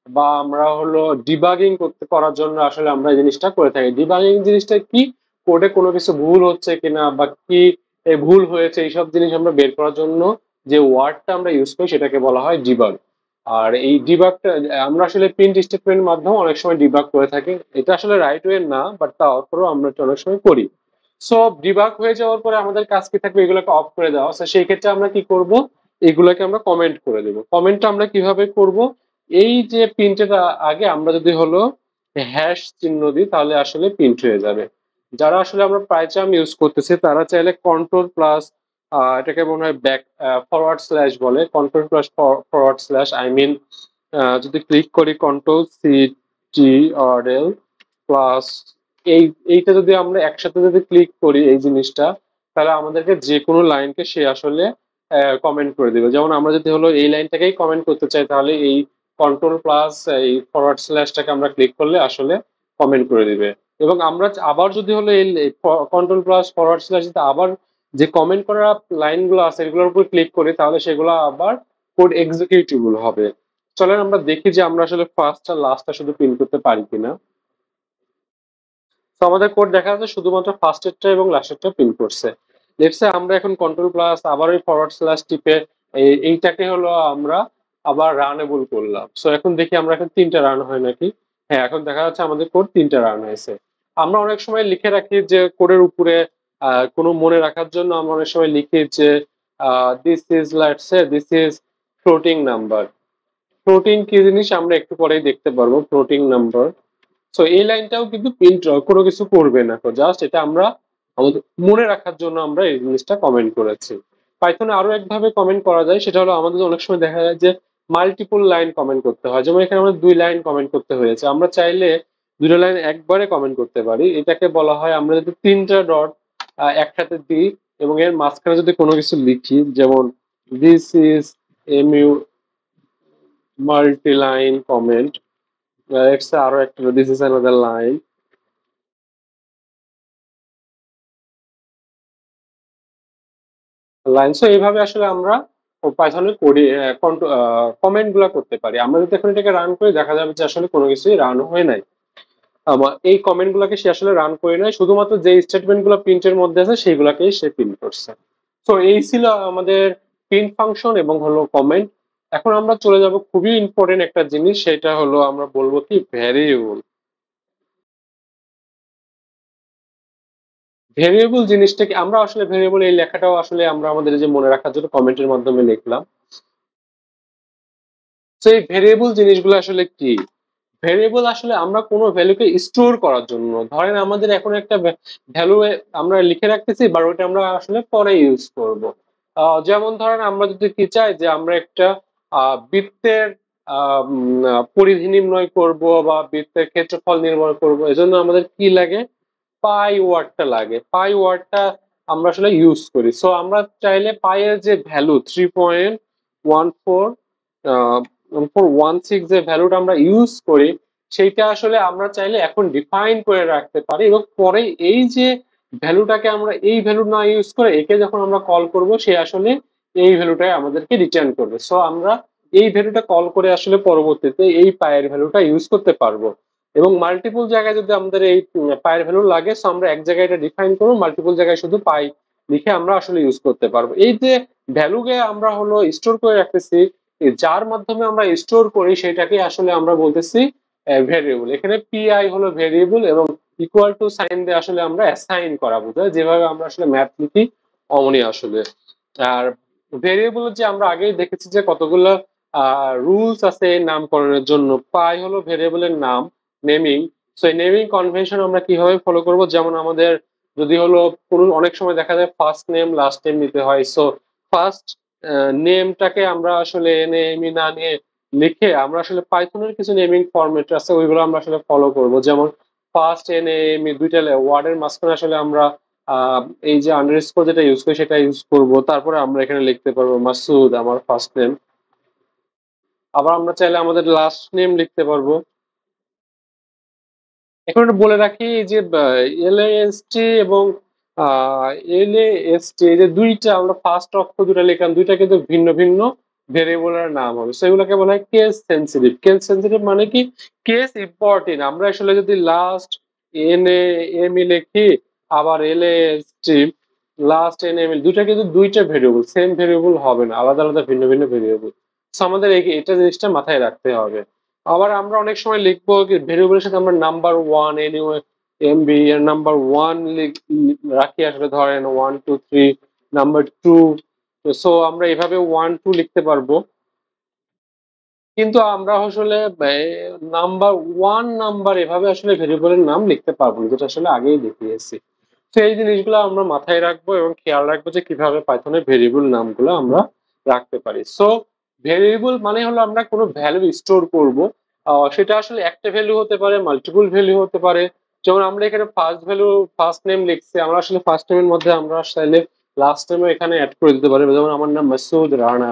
S2: বা আমরা হলো ডিবাগিং করার জন্য আসলে আমরা এই জিনিসটা করে থাকি। ডিবাগিং জিনিসটা কি? কোডে কোনো কিছু ভুল হচ্ছে কিনা বা কি ভুল হয়েছে এইসব জিনিস আমরা বের করার জন্য যে ওয়ার্ডটা আমরা ইউজ করি সেটাকে বলা হয় ডিবাগ। আর এই ডিবাগটা আমরা আসলে প্রিন্ট স্টেটমেন্টের মাধ্যমে অনেক সময় ডিবাগ করে থাকি। এটা আসলে রাইট ওয়ে না, বাট তারপরেও আমরা এটা অনেক সময় করি। সো ডিবাগ হয়ে যাওয়ার পরে আমাদের কাজ কি থাকবে? এগুলোকে অফ করে দেওয়া। তো সেই ক্ষেত্রে আমরা কি করব? এগুলোকে আমরা কমেন্ট করে দেব। কমেন্টটা আমরা কিভাবে করব? এই যে প্রিন্টের আগে আমরা যদি হলো হ্যাশ চিহ্ন দিই তাহলে আসলে প্রিন্ট হয়ে যাবে। যারা আসলে আমরা পাইচাম ইউজ করতেছি তারা চাইলে কন্ট্রোল প্লাস, এটাকে মনে হয় ব্যাক ফরওয়ার্ড স্ল্যাশ বলে, control plus forward slash, I mean যদি ক্লিক করি control C T R L plus, এইটা যদি আমরা একসাথে যদি ক্লিক করি এই জিনিসটা, তাহলে আমাদেরকে যে কোনো লাইনকে সে আসলে কমেন্ট করে দিবে। যেমন আমরা যদি হলো এই লাইনটাকেই কমেন্ট করতে চাই তাহলে এই কন্ট্রোল প্লাস এই ফরওয়ার্ড স্ল্যাশটাকে আমরা ক্লিক করলে আসলে কমেন্ট করে দিবে। এবং আমরা আবার যদি হলো এই কন্ট্রোল প্লাস ফরওয়ার্ড স্ল্যাশ আবার যে কমেন্ট করা লাইনগুলো আছে এগুলোর উপর ক্লিক করি তাহলে সেগুলো আবার কোড এক্সিকিউটেবল হবে। চলেন আমরা দেখি যে আমরা আসলে ফার্স্ট আর লাস্টটা শুধু প্রিন্ট করতে পারি কিনা। তো আমাদের কোড দেখা যাচ্ছে শুধুমাত্র ফার্স্টেরটা এবং লাস্টেরটা প্রিন্ট করছে। লেটস সে আমরা এখন কন্ট্রোল প্লাস আবার ওই ফরওয়ার্ড স্ল্যাশ টিপে এইটাকে হলো আমরা আবার রানেবল করলাম। সো এখন দেখি আমরা এখন তিনটা রান হয় নাকি। হ্যাঁ, এখন দেখা যাচ্ছে আমাদের কোড তিনটা রান হয়েছে। আমরা অনেক সময় লিখে রাখি যে কোডের উপরে কোনো মনে রাখার জন্য আমরা অনেক সময় লিখি যে this is, let's say this is floating number. Floating কি জিনিস আমরা একটু পরেই দেখতে পারবো, ফ্লোটিং নাম্বার। সো এই লাইনটাও কিন্তু প্রিন্ট কোনো কিছু করবে না, জাস্ট এটা আমরা আমাদের মনে রাখার জন্য আমরা এই জিনিসটা কমেন্ট করেছি। পাইথনে আরো একভাবে কমেন্ট করা যায়, সেটা হলো আমাদের অনেক সময় দেখা যায় যে মাল্টিপল লাইন কমেন্ট করতে হয়। যেমন এখানে আমাদের 2 লাইন কমেন্ট করতে হয়েছে, আমরা চাইলে 2টা লাইন একবারে কমেন্ট করতে পারি। এটাকে বলা হয় আমরা যদি 3টা ডট একসাথে দিই এবং এর মাঝখানে যদি কোনো কিছু লিখি, যেমন this is mu multi line comment, আরো একটা this is another line line. So এইভাবে আসলে আমরা পাইথনে কোডে কমেন্ট গুলা করতে পারি। আমরা যদি এখন এটাকে রান করি দেখা যাবে যে আসলে কোনো কিছুই রান হয়ে নাই। এই কমেন্ট গুলাকে সে আসলে রান করে নাই, শুধুমাত্র যে স্টেটমেন্ট গুলো প্রিন্টের মধ্যে আছে সেইগুলাকেই সে প্রিন্ট করছে। তো এই ছিল আমাদের প্রিন্ট ফাংশন এবং হলো কমেন্ট। এখন আমরা চলে যাব খুবই ইম্পর্টেন্ট একটা জিনিস, সেটা হলো আমরা বলবো কি ভ্যারিয়েবল। ভেরিয়েবল জিনিসটা কি? আমরা আসলে ভেরিয়েবল এই লেখাটাও আসলে আমরা আমাদের যে মনে রাখার জন্য কমেন্টের মাধ্যমে লিখলাম। তো এই ভেরিয়েবল জিনিসগুলো আসলে কি? ভেরিয়েবল আসলে আমরা কোনো ভ্যালুকে স্টোর করার জন্য, ধরেন আমাদের এখন একটা ভ্যালু আমরা লিখে রাখতেছি বা ওইটা আমরা আসলে পরে ইউজ করব। যেমন ধরেন আমরা যদি কি চাই যে আমরা একটা বৃত্তের পরিধি নির্ণয় করব বা বৃত্তের ক্ষেত্রফল নির্ণয় করব, এজন্য আমাদের কি লাগে? পাই ওয়ার্ডটা লাগে। পাই ওয়ার্ডটা আমরা আসলে ইউজ করি। সো আমরা চাইলে পাই এর যে ভ্যালু 3.1416 যে ভ্যালুটা আমরা ইউজ করি সেইটা আসলে আমরা চাইলে এখন ডিফাইন করে রাখতে পারি, এবং পরে এই যে ভ্যালুটাকে আমরা এই ভ্যালু না ইউজ করে একে যখন আমরা কল করব সে আসলে এই ভ্যালুটাই আমাদেরকে রিটার্ন করবে। সো আমরা এই ভ্যালুটা কল করে আসলে পরবর্তীতে এই পায়ের ভ্যালুটা ইউজ করতে পারবো। এবং মাল্টিপল জায়গায় যদি আমাদের এই পায়ের ভ্যালু লাগে, সো আমরা এক জায়গায় এটা ডিফাইন করবো, মাল্টিপল জায়গায় শুধু পাই লিখে আমরা আসলে ইউজ করতে পারবো। এই যে ভ্যালুকে আমরা হলো স্টোর করে রাখতেছি, যার মাধ্যমে আমরা স্টোর করি সেটাকে আসলে আমরা বলতেছি ভেরিয়েবল। এখানে পিআই হলো ভেরিয়েবল এবং ইকুয়াল টু সাইন দিয়ে আসলে আমরা অ্যাসাইন করা বোঝায়, যেভাবে আমরা আসলে ম্যাথ লিখি অমনি আসলে। আর ভেরিয়েবল যে আমরা আগেই দেখেছি যে কতগুলো রুলস আছে নামকরণের জন্য। পাই হলো ভেরিয়েবলের নাম, নেমিং। সো এই নেমিং কনভেনশন আমরা কিভাবে ফলো করব, যেমন আমাদের যদি হলো কোনো অনেক সময় দেখা যায় ফার্স্ট নেম লাস্ট নেম নিতে হয়। সো ফার্স্ট নেমটাকে আমরা আসলে এনএমই না নিয়ে লিখে আমরা আসলে পাইথনের কিছু নেমিং ফরম্যাট আছে ওইগুলো আমরা আসলে ফলো করব। যেমন ফার্স্ট এনএমই দুইটা ওয়ার্ডের মাঝখানে আসলে আমরা এই যে আন্ডারস্কোর যেটা ইউজ করি সেটা ইউজ করব। তারপরে আমরা এখানে লিখতে পারবো মাসুদ আমার ফার্স্ট নেম। আবার আমরা চাইলে আমাদের লাস্ট নেম লিখতে পারবো। এখন একটু বলে রাখি যে এলএএসটি এবং এলএএসটি এই যে দুইটা আমরা ফার্স্ট অক্ষর দুটো লিখলাম, দুইটা কিন্তু ভিন্ন ভিন্ন ভেরিয়েবলের নাম হবে। সো এগুলোকে বলা হয় কেস সেন্সিটিভ। কেস সেন্সিটিভ মানে কি, কেস ইম্পর্টেন্ট। আমরা আসলে যদি last N A M E লিখি আবার এলএএসটি লাস্ট এন এম দুইটা কিন্তু দুইটা ভেরিয়েবল, সেম ভেরিয়েবল হবে না, আলাদা আলাদা ভিন্ন ভিন্ন ভেরিয়েবল। সো আমাদের এটা জিনিসটা মাথায় রাখতে হবে। আবার আমরা অনেক সময় লিখবো ভেরিয়েবলের সাথে আমরা নাম্বার ওয়ান এনিওয়ে এমবি এর নাম্বার ওয়ান রাখি, আসলে ধরেন 1 2 3 নাম্বার টু। সো আমরা এভাবে 1 2 লিখতে পারবো, কিন্তু আমরা আসলে নাম্বার ওয়ান নাম্বার এভাবে আসলে ভেরিয়েবলের নাম লিখতে পারবো না, যেটা আসলে আগেই দেখিয়েছি। তো এই জিনিসগুলো আমরা মাথায় রাখবো এবং খেয়াল রাখবো যে কিভাবে পাইথনের ভেরিয়েবল নামগুলো আমরা রাখতে পারি। সো ভেরিয়েবল মানে হলো আমরা কোনো ভ্যালু স্টোর করব। সেটা আসলে একটা ভ্যালু হতে পারে, মাল্টিপল ভ্যালু হতে পারে। যেমন আমরা এখানে ফার্স্ট ভ্যালু ফার্স্ট নেম লিখছি, আমরা আসলে ফার্স্ট নেমের মধ্যে আমরা চাইলে লাস্ট নেমও এখানে অ্যাড করে দিতে পারি। যেমন আমার নাম মাসুদ রানা,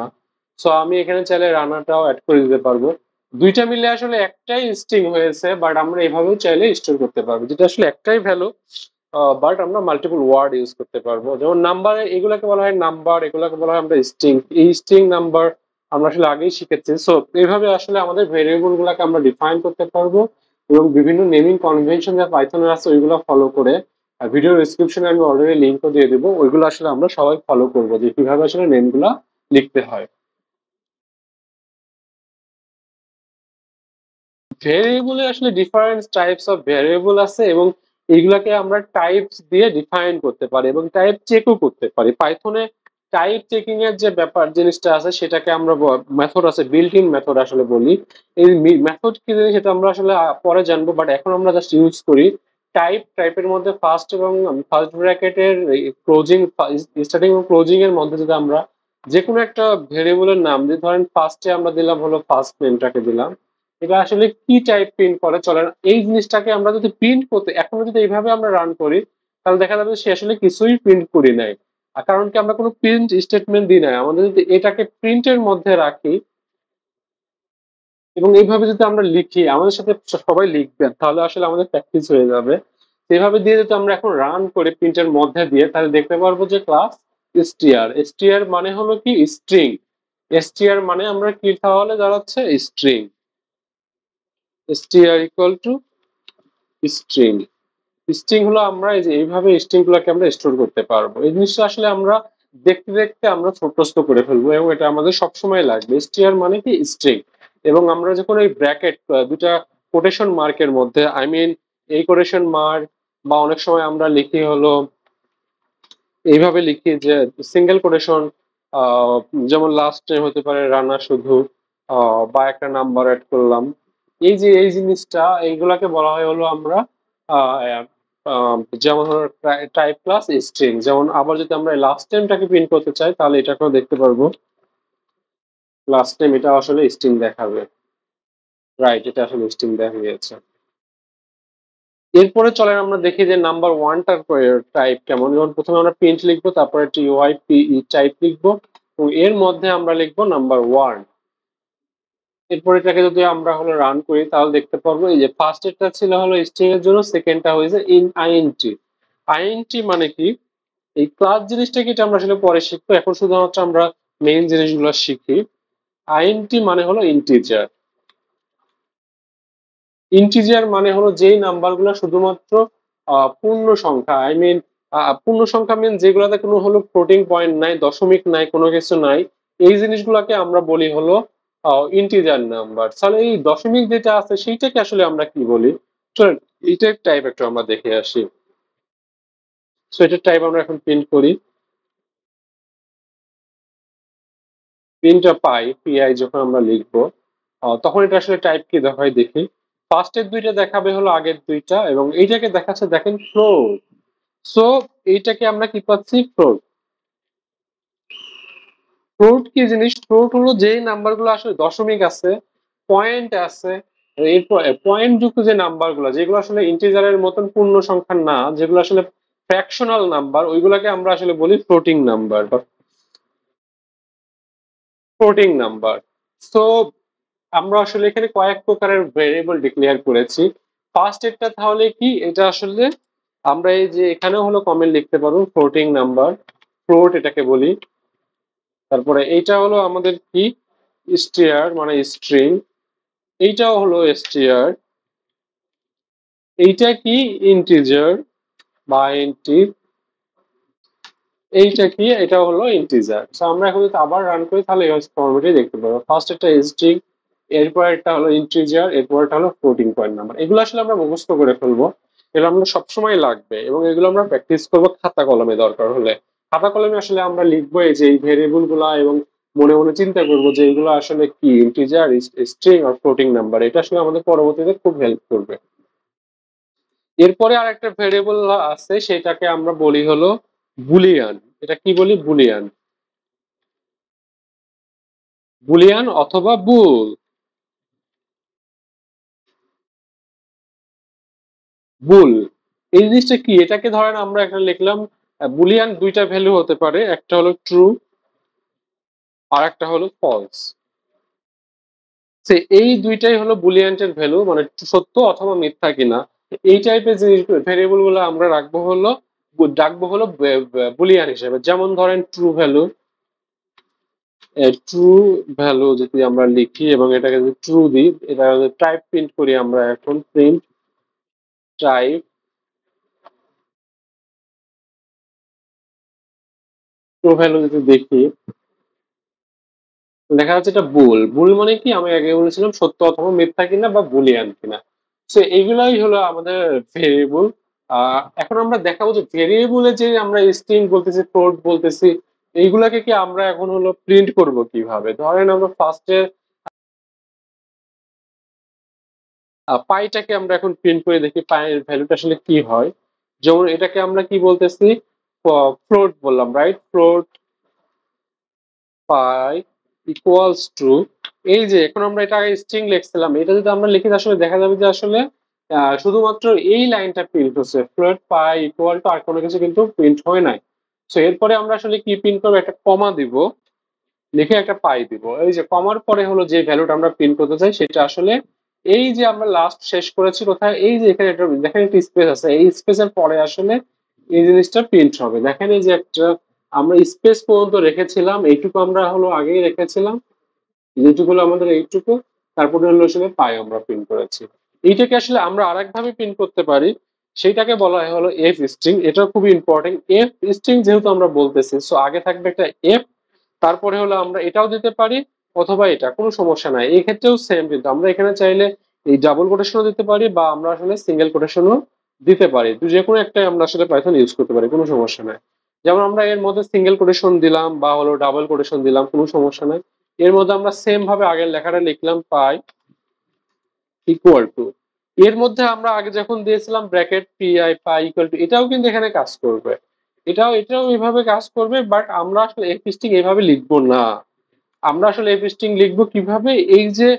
S2: সো আমি এখানে চাইলে রানাটাও অ্যাড করে দিতে পারবো। দুইটা মিলে আসলে একটাই স্ট্রিং হয়েছে, বাট আমরা এভাবেও চাইলে স্টোর করতে পারবো, যেটা আসলে একটাই ভ্যালু, বাট আমরা মাল্টিপল ওয়ার্ড ইউজ করতে পারবো। যেমন নাম্বার এগুলাকে বলা হয় নাম্বার, এগুলাকে বলা হয় আমরা স্ট্রিং। এই স্ট্রিং নাম্বার আমরা আসলে আগেই শিখেছি। সো এইভাবে আসলে আমাদের ভেরিয়েবল গুলাকে আমরা ডিফাইন করতে পারবো এবং বিভিন্ন নেমিং কনভেনশন যা পাইথনের আছে ওইগুলো ফলো করে, ভিডিও ডিসক্রিপশনে আমি অলরেডি লিঙ্কও দিয়ে দেবো, ওইগুলো আসলে আমরা সবাই ফলো করবো যে কিভাবে আসলে নেমগুলা লিখতে হয়। ভেরিয়েবলে আসলে ডিফারেন্ট টাইপস অফ ভেরিয়েবল আছে এবং এইগুলাকে আমরা টাইপস দিয়ে ডিফাইন করতে পারি এবং টাইপ চেকও করতে পারি। পাইথনে টাইপ চেকিং এর যে ব্যাপার জিনিসটা আছে সেটাকে আমরা মেথড আছে, বিল্ট ইন মেথড আসলে বলি। এই মেথড কি জিনিস সেটা আমরা আসলে পরে জানবো, বাট এখন আমরা জাস্ট ইউজ করি টাইপের মধ্যে ফার্স্ট এবং ফার্স্ট ব্র্যাকেটের ক্লোজিং, স্টার্টিং এবং ক্লোজিং এর মধ্যে যদি আমরা যে কোনো একটা ভেরিয়েবলের নাম দিই, ধরেন ফার্স্টে আমরা দিলাম হলো ফার্স্ট নেমটাকে দিলাম, এটা আসলে কি টাইপ প্রিন্ট করে চলে না, এই জিনিসটাকে আমরা যদি প্রিন্ট করতে এখনো যদি এইভাবে আমরা রান করি তাহলে দেখা যাবে সে আসলে কিছুই প্রিন্ট করি নাই। আর কারণ কি, আমরা কোনো প্রিন্ট স্টেটমেন্ট দিই নাই। আমাদের যদি এটাকে প্রিন্টের মধ্যে রাখি এবং এইভাবে যদি আমরা লিখি, আমাদের সাথে সবাই লিখবেন তাহলে আসলে আমাদের প্র্যাকটিস হয়ে যাবে। এইভাবে দিয়ে যদি আমরা এখন রান করি প্রিন্টের মধ্যে দিয়ে, তাহলে দেখতে পারবো যে ক্লাস এসটিআর, এসটিআর মানে হলো কি স্ট্রিং, এসটিআর মানে আমরা কি তাহলে দাঁড়াচ্ছে string, str equal to string। String হলো আমরা এই যে এইভাবে স্ট্রিং গুলোকে আমরা স্টোর করতে পারবো। এই জিনিসটা আসলে আমরা দেখতে দেখতে আমরা ছোটস্থ করে ফেলবো এবং এটা আমাদের সবসময় লাগবে। str মানে কি স্ট্রিং, এবং আমরা যখন এই ব্র্যাকেট দুটা কোটেশন মার্কের মধ্যে আই মিন এই কোটেশন মার্ক বা অনেক সময় আমরা লিখি হলো এইভাবে লিখি যে সিঙ্গেল কোটেশন, যেমন লাস্ট টাইম হতে পারে রানা শুধু, বা একটা নাম্বার অ্যাড করলাম, এই যে এই জিনিসটা এইগুলাকে বলা হয় হলো আমরা যেমন হলো টাইপ প্লাস স্ট্রিং। যেমন আবার যদি আমরা লাস্ট টাইমটাকে প্রিন্ট করতে চাই তাহলে এটাকেও দেখতে পারবো, লাস্ট টাইম এটা আসলে স্ট্রিং দেখাবে, রাইট, এটা আসলে স্ট্রিং দেখা গিয়েছে। এরপরে চলেন আমরা দেখি যে নাম্বার ওয়ানটার টাইপ কেমন। যেমন প্রথমে আমরা প্রিন্ট লিখবো, তারপরে একটি ইউআইপিই টাইপ লিখবো এবং এর মধ্যে আমরা লিখবো নাম্বার ওয়ান। এরপর এটাকে যদি আমরা হলো রান করি তাহলে দেখতে পারবো এই যে ফার্স্ট এরটা ছিল হলো স্ট্রিং এর জন্য, সেকেন্ডটা হয়েছে ইন আইএনটি। আইএনটি মানে কি, এই ক্লাস জিনিসটা কি এটা আমরা আসলে পরে শিখবো, এখন শুধুমাত্র আমরা মেইন জিনিসগুলো শিখি। আইএনটি মানে হলো ইন্টিজার। ইন্টিজার মানে হলো যেই নাম্বারগুলো শুধুমাত্র পূর্ণ সংখ্যা, আই মিন পূর্ণ সংখ্যা মিন যেগুলোতে কোনো হলো ফ্লোটিং পয়েন্ট নাই, দশমিক নাই, কোনো কিছু নাই, এই জিনিসগুলোকে আমরা বলি হলো ইন্টিজার নাম্বার। তাহলে এই দশমিক যেটা আছে সেইটাকে আসলে আমরা কি বলি, চলেন এইটার টাইপ একটু আমরা দেখে আসি। সো এটার টাইপ আমরা এখন প্রিন্ট করি, প্রিন্টটা পাই পিআই যখন আমরা লিখবো তখন এটা আসলে টাইপ কি দেখায় দেখি। ফার্স্টের দুইটা দেখাবে হলো আগের দুইটা, এবং এইটাকে দেখাচ্ছে দেখেন ফ্লোট। সো এইটাকে আমরা কি পাচ্ছি, ফ্লোট। ফ্লোট কি জিনিস? ফ্লোট হলো যেই নাম্বারগুলো আসলে দশমিক আছে, পয়েন্ট আছে, এরপর পয়েন্ট যুক্ত যে নাম্বারগুলো, যেগুলো আসলে ইন্টিজারের মতন পূর্ণ সংখ্যা না, যেগুলো আসলে ফ্র্যাকশনাল নাম্বার, ওইগুলোকে আমরা আসলে বলি ফ্লোটিং নাম্বার বা ফ্লোটিং নাম্বার। সো আমরা আসলে এখানে কয়েক প্রকারের ভেরিয়েবল ডিক্লেয়ার করেছি। ফার্স্ট এটা তাহলে কি, এটা আসলে আমরা এই যে এখানে হলো কমেন্ট লিখতে পারবো ফ্লোটিং নাম্বার, ফ্লোট এটাকে বলি। তারপরে এইটা হলো আমাদের কি, স্ট্রিয়ার মানে স্ট্রিং, এইটাও হলো স্ট্রিয়ার। এইটা কি, ইন্টিজার বা ইন্টি, এইটা কি, এটা হলো ইন্টিজার। সো আমরা এখন যদি আবার রান করি তাহলে এই ফরম্যাটে দেখতে পাবো, ফার্স্ট একটা স্ট্রিং, এরপর একটা হলো ইন্টিজার, এরপর একটা হলো ফ্লোটিং পয়েন্ট নাম্বার। এগুলো আসলে আমরা মুখস্থ করে ফেলবো, এগুলো আমরা সবসময় লাগবে, এবং এগুলো আমরা প্র্যাকটিস করবো খাতা কলমে দরকার হলে। খাতা কলমে আসলে আমরা লিখবো এই যে এই ভেরিয়েবল গুলা, এবং মনে মনে চিন্তা করবো যে এগুলো আসলে কি, ইন্টিজার, স্ট্রিং আর ফ্লোটিং নাম্বার। এটা আসলে আমাদের পরবর্তীতে খুব হেল্প করবে। এরপরে আর একটা ভেরিয়েবল আছে, সেটাকে আমরা বলি হলো বুলিয়ান। এটা কি বলি, বুলিয়ান, বুলিয়ান অথবা বুল। বুল এই জিনিসটা কি, এটাকে ধরেন আমরা একটা লিখলাম, বুলিয়ান দুইটা ভ্যালু হতে পারে, একটা হলো ট্রু আর একটা হলো ফলস। এই দুইটাই হলো বুলিয়ানের ভ্যালু, মানে সত্য অথবা মিথ্যা কিনা। এই টাইপের যে ভেরিয়েবল গুলো আমরা ডাকবো হলো বুলিয়ান হিসেবে। যেমন ধরেন ট্রু ভ্যালু, ট্রু ভ্যালু যদি আমরা লিখি এবং এটাকে যদি ট্রু দিই, এটা টাইপ প্রিন্ট করি আমরা এখন, প্রিন্ট টাইপ ট্রু ভ্যালু যদি দেখি, দেখা যাচ্ছে এটা বুল। বুল মানে কি, আমি আগে বলেছিলাম সত্য অথবা মিথ্যা কিনা বা বুলিয়ান কিনা। সো এইগুলাই হলো আমাদের ভেরিয়েবল। এখন আমরা দেখাবো যে ভেরিয়েবলে যে আমরা স্ট্রিং বলতেছি, ফ্লোট বলতেছি, এইগুলাকে কি আমরা এখন হলো প্রিন্ট করব কিভাবে। ধরেন আমরা ফার্স্টে পাইটাকে আমরা এখন প্রিন্ট করে দেখি পাইয়ের ভ্যালুটা আসলে কি হয়। যেমন এটাকে আমরা কি বলতেছি, ফ্লোট বললাম, right? Float pi equals to, এই যে এখন আমরা এটা আগে স্ট্রিং লিখছিলাম, এটা যদি আমরা লিখি আসলে দেখা যাবে যে আসলে শুধুমাত্র এই লাইনটা প্রিন্ট হচ্ছে, ফ্লোট পাই ইকুয়াল টু, আর কোনো কিছু কিন্তু প্রিন্ট হয় নাই। সো এরপরে আমরা আসলে কি প্রিন্ট করবো, একটা কমা দিব, লিখে একটা পাই দিব। এই যে কমার পরে হলো যে ভ্যালুটা আমরা প্রিন্ট করতে চাই, সেটা আসলে এই যে আমরা লাস্ট শেষ করেছি কোথায়, এই যে এখানে একটা দেখেন একটা স্পেস আছে, এই স্পেসের পরে আসলে এই জিনিসটা প্রিন্ট হবে। দেখেন এই যে একটা আমরা স্পেস পর্যন্ত রেখেছিলাম, এইটুকু আমরা হলো আগেই রেখেছিলাম, যেটুকু হলো আমাদের এইটুকু, তারপরে হলো আসলে পাই আমরা প্রিন্ট করেছি। এইটাকে আসলে আমরা আরেক ভাবে প্রিন্ট করতে পারি, সেইটাকে বলা হয় হলো এফ স্ট্রিং। এটা খুবই ইম্পর্টেন্ট, এফ স্ট্রিং যেহেতু আমরা বলতেছি, সো আগে থাকবে একটা এফ, তারপরে হলো আমরা এটাও দিতে পারি অথবা এটা, কোনো সমস্যা নাই। এই ক্ষেত্রেও সেম, কিন্তু আমরা এখানে চাইলে এই ডাবল কোটেশনও দিতে পারি বা আমরা আসলে সিঙ্গেল কোটেশনও দিতে পারি, তো যে কোনো একটাই আমরা আসলে পাইথন ইউজ করতে পারি, কোনো সমস্যা নাই। যেমন আমরা এর মধ্যে সিঙ্গেল কোটেশন দিলাম বা হলো ডাবল কোটেশন দিলাম, কোনো সমস্যা নাই। এর মধ্যে আমরা সেম ভাবে আগের লেখাটা লিখলাম, পাই ইকুয়াল টু, এর মধ্যে আমরা আগে যখন দিয়েছিলাম bracket PI pi equal to, এটাও কিন্তু এখানে কাজ করবে, এটাও এইভাবে কাজ করবে। বাট আমরা আসলে এফ স্ট্রিং এইভাবে লিখবো না, আমরা আসলে এফ স্ট্রিং লিখবো কিভাবে, এই যে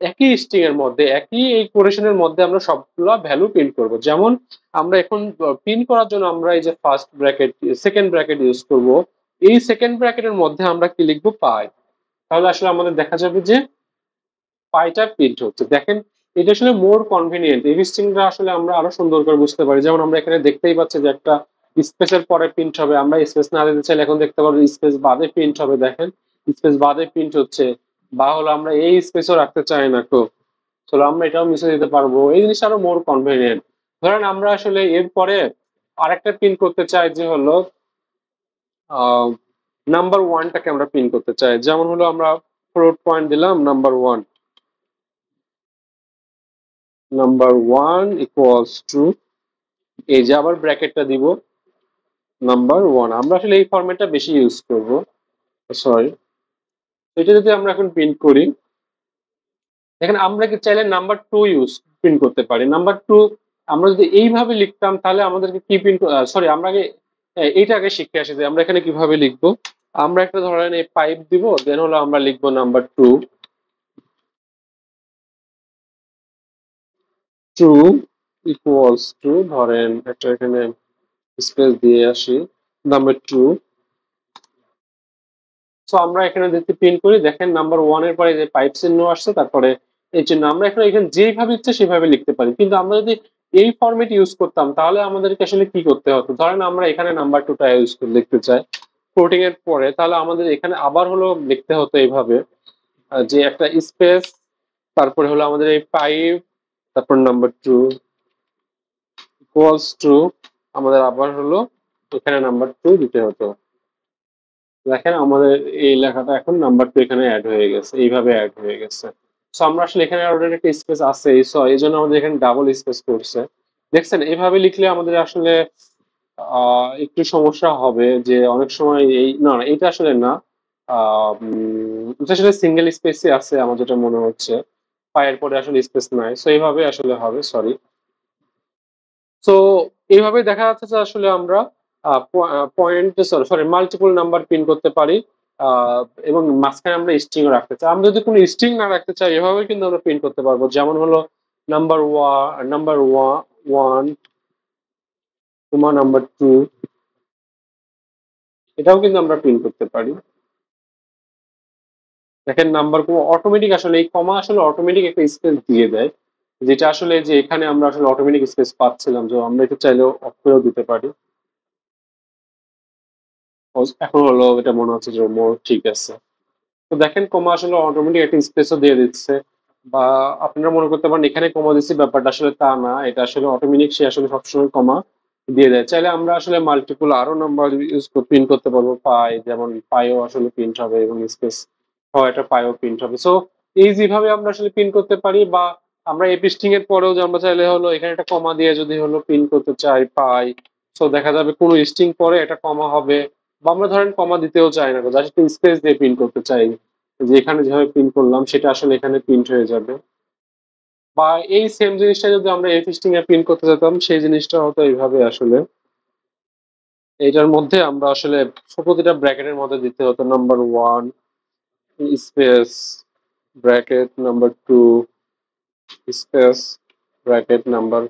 S2: একই স্ট্রিং এর মধ্যে, একই এই কোটেশনের মধ্যে আমরা সবগুলা ভ্যালু প্রিন্ট করব। যেমন আমরা এখন প্রিন্ট করার জন্য আমরা এই যে first bracket, second bracket use করব, এই সেকেন্ড ব্র্যাকেটের মধ্যে আমরা কি লিখবো, পাই। তাহলে আসলে আমাদের দেখা যাবে যে পাইটা প্রিন্ট হচ্ছে। দেখেন এটা আসলে মোর কনভিনিয়েন্ট, এই স্ট্রিংটা আসলে আমরা আরো সুন্দর করে বুঝতে পারি। যেমন আমরা এখানে দেখতেই পাচ্ছি যে একটা স্পেসের পরে প্রিন্ট হবে, আমরা স্পেস না দিতে চাইলে এখন দেখতে পারবো স্পেস বাদে প্রিন্ট হবে। দেখেন স্পেস বাদে প্রিন্ট হচ্ছে, বা হলো আমরা এই স্পেসও রাখতে চাই না, তো চলো আমরা এটাও মিশে দিতে পারবো। এই জিনিসটা আরো মোর কনভিনিয়েন্ট। ধরেন আমরা আসলে এর পরে আরেকটা প্রিন্ট করতে চাই, যে হলো নাম্বার ওয়ানটাকে আমরা প্রিন্ট করতে চাই। যেমন হলো আমরা ফ্লোট পয়েন্ট দিলাম number one, number one equals to, এই যে আবার ব্র্যাকেটটা দিব নাম্বার ওয়ান। আমরা আসলে এই ফরম্যাটটা বেশি ইউজ করব, সরি। এটা যদি আমরা এখন প্রিন্ট করি, এখানে আমরা কি চাইলে নাম্বার টু ইউজ প্রিন্ট করতে পারি। নাম্বার 2, আমরা যদি এইভাবে লিখতাম তাহলে আমাদেরকে কি প্রিন্ট, সরি আমরা আগে এইটা আগে শিখে আসি যে আমরা এখানে কিভাবে লিখবো। আমরা একটা ধরেন এই পাইপ দিব, দেন হলো আমরা লিখবো নাম্বার 2 ইকুয়ালস টু, ধরেন একটা এখানে স্পেস দিয়ে আসি, নাম্বার 2। সো আমরা এখানে যদি প্রিন্ট করি, দেখেন নাম্বার 1 এর পরে যে পাইপ চিহ্ন আসছে, তারপরে এই চিহ্ন, আমরা এখানে যেইভাবে ইচ্ছে সেভাবে লিখতে পারি। কিন্তু আমরা যদি এই ফরম্যাট ইউজ করতাম তাহলে আমাদেরকে আসলে কি করতে হতো, ধরেন আমরা এখানে নাম্বার 2টা ইউজ করে লিখতে চাই কোটিং এর পরে, তাহলে আমাদের এখানে আবার হলো লিখতে হতো এইভাবে, যে একটা স্পেস, তারপরে হলো আমাদের এই পাইপ, তারপর নাম্বার 2 ইকুয়ালস টু, আমাদের আবার হলো এখানে নাম্বার 2 দিতে হতো। দেখেন আমাদের এই লেখাটা এখন নাম্বার 2 এখানে অ্যাড হয়ে গেছে, এইভাবে অ্যাড হয়ে গেছে। সো আমরা আসলে এখানে অলরেডি একটা স্পেস আছে, সো এই জন্য আমাদের এখানে ডাবল স্পেস করছে। দেখছেন এইভাবে লিখলে আমাদের আসলে একটু সমস্যা হবে, যে অনেক সময় এই না না এটা আসলে না, এটা আসলে সিঙ্গেল স্পেসই আছে আমার যেটা মনে হচ্ছে, পায়ের পরে আসলে স্পেস নাই, সো এইভাবে আসলে হবে, সরি। সো এইভাবে দেখা যাচ্ছে যে আসলে আমরা point, sorry multiple number print করতে পারি, এবং মাঝখানে আমরা স্ট্রিং রাখতে চাই। আমরা যদি কোনো স্ট্রিং না রাখতে চাই, এভাবে কিন্তু আমরা প্রিন্ট করতে পারবো, যেমন হলো নাম্বার ওয়ান কমা নাম্বার 2, এটাও কিন্তু আমরা প্রিন্ট করতে পারি। দেখেন নাম্বার অটোমেটিক, আসলে এই কমা আসলে অটোমেটিক একটা স্পেস দিয়ে দেয়, যেটা আসলে যে এখানে আমরা আসলে অটোমেটিক স্পেস পাচ্ছিলাম, যে আমরা এটা চাইলেও অফ করেও দিতে পারি। এখন হলো এটা মনে হচ্ছে যে মোর ঠিক আছে। তো দেখেন কমা আসলে অটোমেটিক একটা স্পেসও দিয়ে দিচ্ছে, বা আপনারা মনে করতে পারেন এখানে কমা দিচ্ছি, ব্যাপারটা আসলে তা না, এটা আসলে অটোমেটিক সে আসলে সবসময় কমা দিয়ে দেয়। চাইলে আমরা আসলে মাল্টিপল আরো নাম্বার ইউজ প্রিন্ট করতে পারবো, পাই, যেমন পাইও আসলে প্রিন্ট হবে এবং স্পেস হয় এটা পাইও প্রিন্ট হবে। সো এই যেভাবে আমরা আসলে প্রিন্ট করতে পারি, বা আমরা এপিস্টিং এর পরেও যে আমরা চাইলে হলো এখানে একটা কমা দিয়ে যদি হলো প্রিন্ট করতে চাই পাই, সো দেখা যাবে কোনো স্ট্রিং পরে এটা কমা হবে, বা আমরা ধরেন কমা দিতেও চাই না, জাস্ট স্পেস দিয়ে প্রিন্ট করতে চাই, যে এখানে যেভাবে প্রিন্ট করলাম সেটা আসলে এখানে প্রিন্ট হয়ে যাবে। বা এই সেম জিনিসটা যদি আমরা এপিস্টিং এ প্রিন্ট করতে যেতাম, সেই জিনিসটা হতো এইভাবে আসলে, এইটার মধ্যে আমরা আসলে প্রতিটা ব্র্যাকেটের মধ্যে দিতে হতো number 1 space bracket number 2 space bracket number,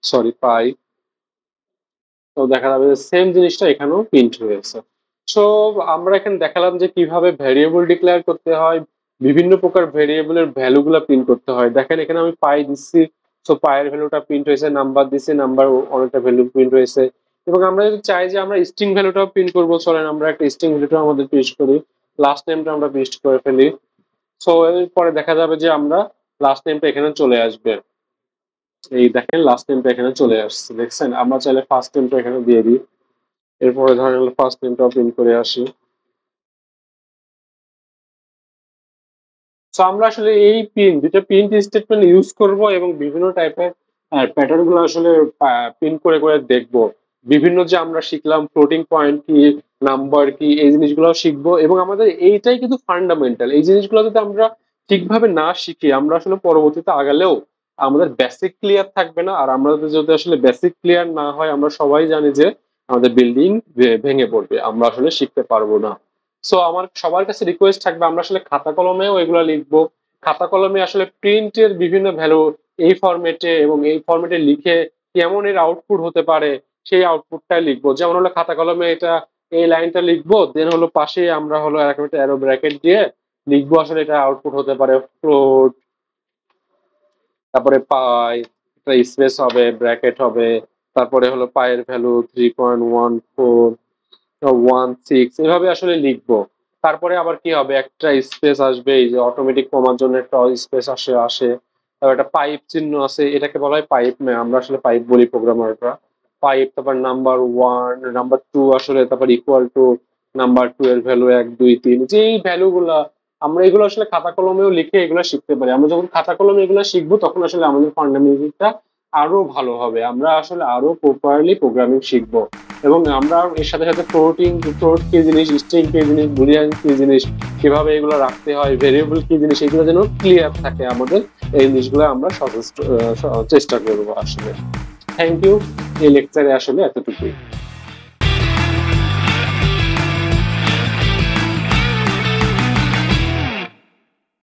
S2: sorry পাই। তো দেখা যাবে যে সেম জিনিসটা এখানেও প্রিন্ট হয়েছে। সো আমরা এখানে দেখালাম যে কিভাবে ভ্যারিয়েবল ডিক্লেয়ার করতে হয়, বিভিন্ন প্রকার ভ্যারিয়েবলের ভ্যালুগুলো প্রিন্ট করতে হয়। দেখেন এখানে আমি পাই দিচ্ছি, সো পায়ের ভ্যালুটা প্রিন্ট হয়েছে, নাম্বার দিচ্ছি, নাম্বার অনেকটা ভ্যালু প্রিন্ট হয়েছে। এবং আমরা যদি চাই যে আমরা স্ট্রিং ভ্যালুটাও প্রিন্ট করবো, চলেন আমরা একটা স্ট্রিং ভ্যালুটাও আমাদের পেস্ট করি, লাস্ট নেমটা আমরা পেস্ট করে ফেলি। সো এরপরে দেখা যাবে যে আমরা লাস্ট নেমটা এখানে চলে আসবে, এই দেখেন লাস্ট নেমটা এখানে চলে আসছে, দেখছেন। আমরা চাইলে ফার্স্ট নেমটা এখানে দিয়ে দিই, এরপরে ধরেন ফার্স্ট নেমটাও প্রিন্ট করে আসি। সো আমরা আসলে এই দুটো প্রিন্ট স্টেটমেন্ট ইউজ করব, এবং বিভিন্ন টাইপের প্যাটার্ন গুলো আসলে প্রিন্ট করে করে দেখব। বিভিন্ন যে আমরা শিখলাম ফ্লোটিং পয়েন্ট কি, নাম্বার কি, এই জিনিসগুলো শিখবো, এবং আমাদের এইটাই কিন্তু ফান্ডামেন্টাল। এই জিনিসগুলো যদি আমরা ঠিকভাবে না শিখি, আমরা আসলে পরবর্তীতে আগালেও আমাদের বেসিক ক্লিয়ার থাকবে না। আর আমরা যদি আসলে বেসিক ক্লিয়ার না হয়, আমরা সবাই জানি যে আমাদের বিল্ডিং ভেঙে পড়বে, আমরা আসলে শিখতে পারবো না। সো আমার সবার কাছে রিকোয়েস্ট থাকবে, আমরা আসলে খাতা কলমেও এগুলো লিখবো। খাতা কলমে আসলে প্রিন্টের বিভিন্ন ভ্যালু এই ফরম্যাটে এবং এই ফরম্যাটে লিখে কেমন এর আউটপুট হতে পারে সেই আউটপুটটাই লিখবো। যেমন হলো খাতা কলমে এটা এই লাইনটা লিখবো, দেন হলো পাশে আমরা হলো এরকম একটা অ্যারো ব্র্যাকেট দিয়ে লিখবো আসলে এটা আউটপুট হতে পারে ফ্লোট, তারপরে পাই, একটা স্পেস হবে, ব্র্যাকেট হবে, তারপরে হলো পায়ের ভ্যালু 3.1416, এভাবে আসলে লিখবো। তারপরে আবার কি হবে, একটা স্পেস আসবে, এই যে অটোমেটিক কমার জন্য একটা স্পেস আসে। তারপর একটা পাইপ চিহ্ন আছে, এটাকে বলা হয় পাইপ, আমরা আসলে পাইপ বলি প্রোগ্রামাররা, পাইপ। তারপর নাম্বার 1 নাম্বার 2 আসলে, তারপর ইকুয়াল টু নাম্বার 2 এর ভ্যালু 1 2 3, যে এই ভ্যালু গুলা আমরা এগুলো আসলে খাতা কলমেও লিখে এগুলো শিখতে পারি। আমরা যখন খাতা কলমে এগুলো শিখবো, তখন আসলে আমাদের ফান্ডামেন্টালটা আরো ভালো হবে, আমরা আসলে আরো প্রপারলি প্রোগ্রামিং শিখবো। এবং আমরা এর সাথে সাথে ফ্লোট কি জিনিস, স্ট্রিং কি জিনিস, বুলিয়ান কি জিনিস, কিভাবে এগুলো রাখতে হয়, ভেরিয়েবল কি জিনিস, এগুলো যেন ক্লিয়ার থাকে আমাদের এই জিনিসগুলো আমরা চেষ্টা করবো আসলে। Thank you. এই লেকচারে আসলে এতটুকুই।